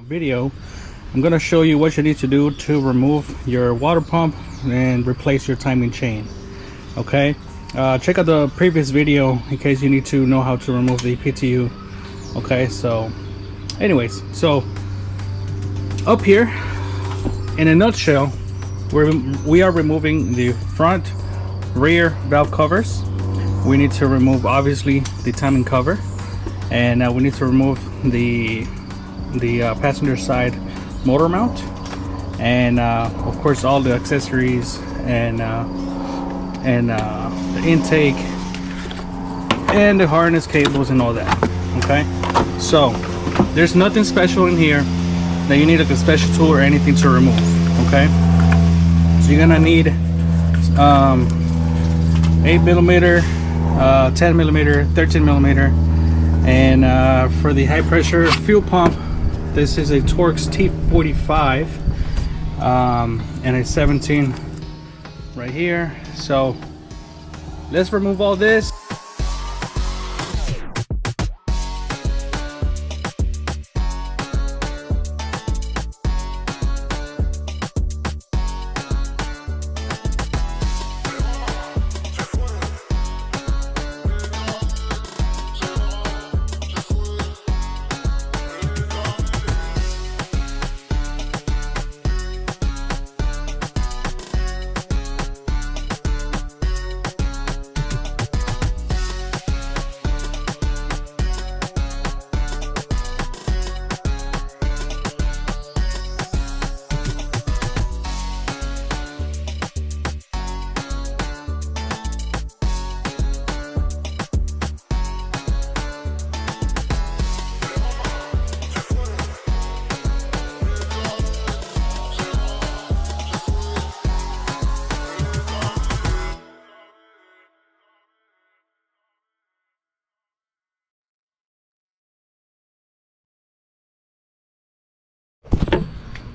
video, I'm going to show you what you need to do to remove your water pump and replace your timing chain. Okay, check out the previous video in case you need to know how to remove the PTU. Okay, so anyways, so up here in a nutshell, we are removing the front rear valve covers. We need to remove obviously the timing cover, and we need to remove the passenger side motor mount, and of course all the accessories and the intake and the harness cables and all that. Okay, so there's nothing special in here that you need like a special tool or anything to remove. Okay, so you're gonna need 8mm, 10mm, 13mm, and for the high pressure fuel pump, this is a Torx T45 and a 17 right here. So let's remove all this.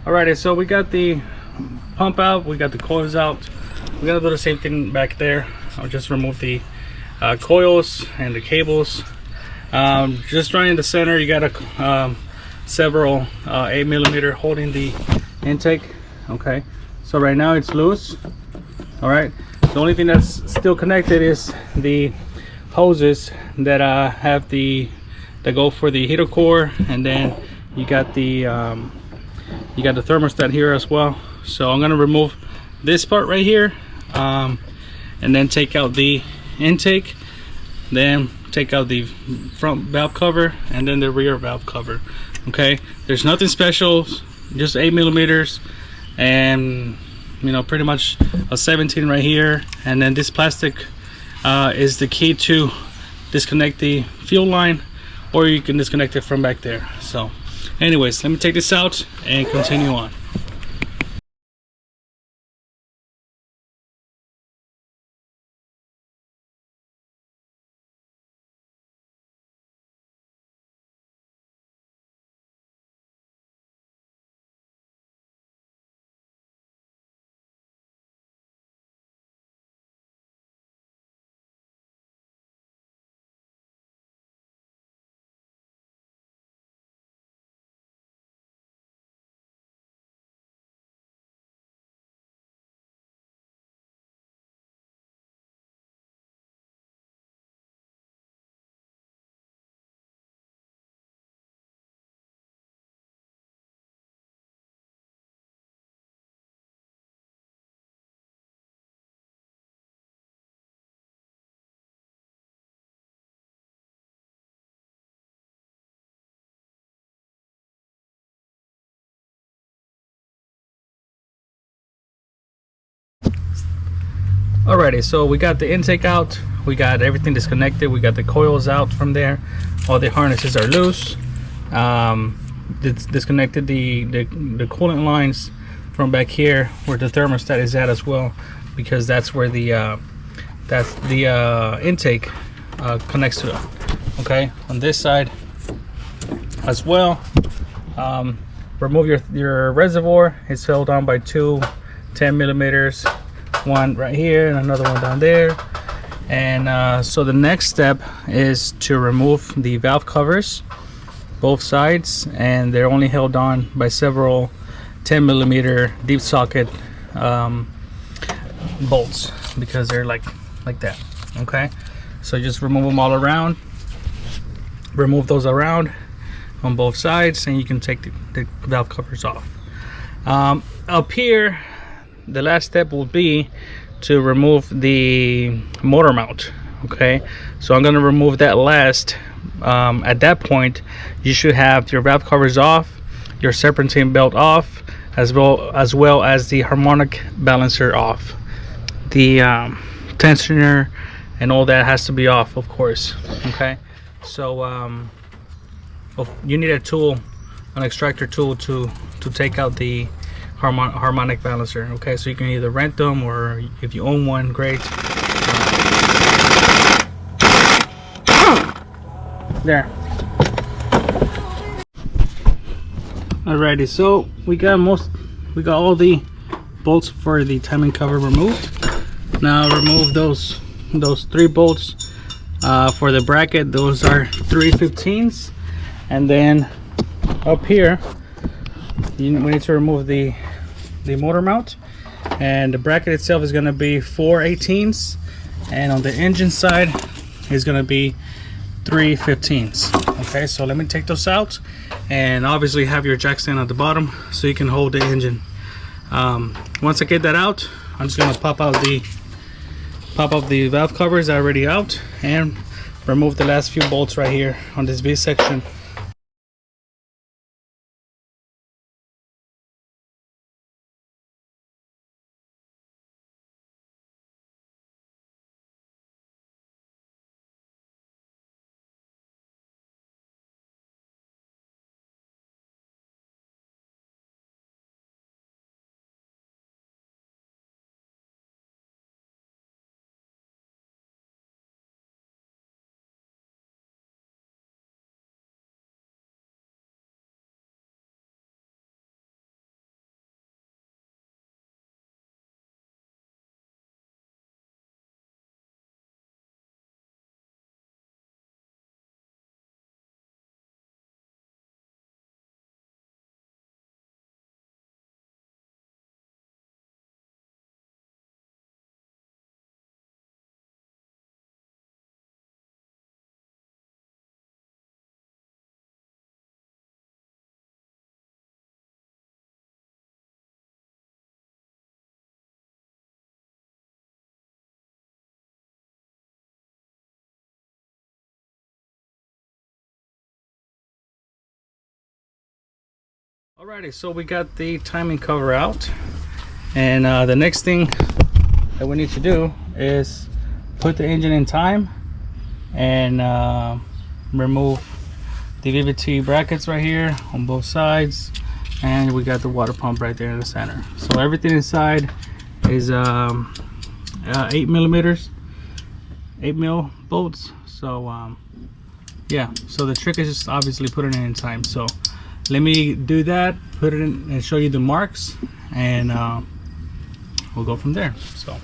Alrighty, so we got the pump out, we got the coils out. We're gonna do the same thing back there. I'll just remove the coils and the cables. Just right in the center, you got a several 8mm holding the intake. Okay, so right now it's loose. All right, the only thing that's still connected is the hoses that have that go for the heater core, and then you got the thermostat here as well. So I'm going to remove this part right here, and then take out the intake, then take out the front valve cover, and then the rear valve cover. Okay, there's nothing special, just 8mm, and you know, pretty much a 17 right here. And then this plastic is the key to disconnect the fuel line, or you can disconnect it from back there. So anyways, let me take this out and continue on. Alrighty, so we got the intake out, we got everything disconnected, we got the coils out from there, all the harnesses are loose. Disconnected the coolant lines from back here where the thermostat is at as well, because that's where the intake connects to it. Okay, on this side as well, remove your reservoir. It's held on by two 10mm, one right here and another one down there. And so the next step is to remove the valve covers. both sides, and they're only held on by several 10mm deep socket bolts, because they're like that. Okay, so just remove them all around, remove those around on both sides, and you can take the valve covers off. Up here, the last step will be to remove the motor mount. Okay, so I'm going to remove that last. At that point, you should have your valve covers off, your serpentine belt off, as well as the harmonic balancer off. The tensioner and all that has to be off, of course. Okay, so you need a tool, an extractor tool, to take out the harmonic balancer. Okay, so you can either rent them, or if you own one, great. There. Alrighty, so we got all the bolts for the timing cover removed. Now remove those 3 bolts for the bracket. Those are 3/15s, and then up here we need to remove the motor mount, and the bracket itself is going to be 4/18s, and on the engine side is going to be 3/15s. Okay, so let me take those out, and obviously have your jack stand at the bottom so you can hold the engine. Once I get that out, I'm just going to pop up the valve covers already out, and remove the last few bolts right here on this V section. Alrighty, so we got the timing cover out, and the next thing that we need to do is put the engine in time and remove the VVT brackets right here on both sides, and we got the water pump right there in the center. So everything inside is 8mm bolts. So yeah, so the trick is just obviously putting it in time. So let me do that, put it in and show you the marks, and we'll go from there. So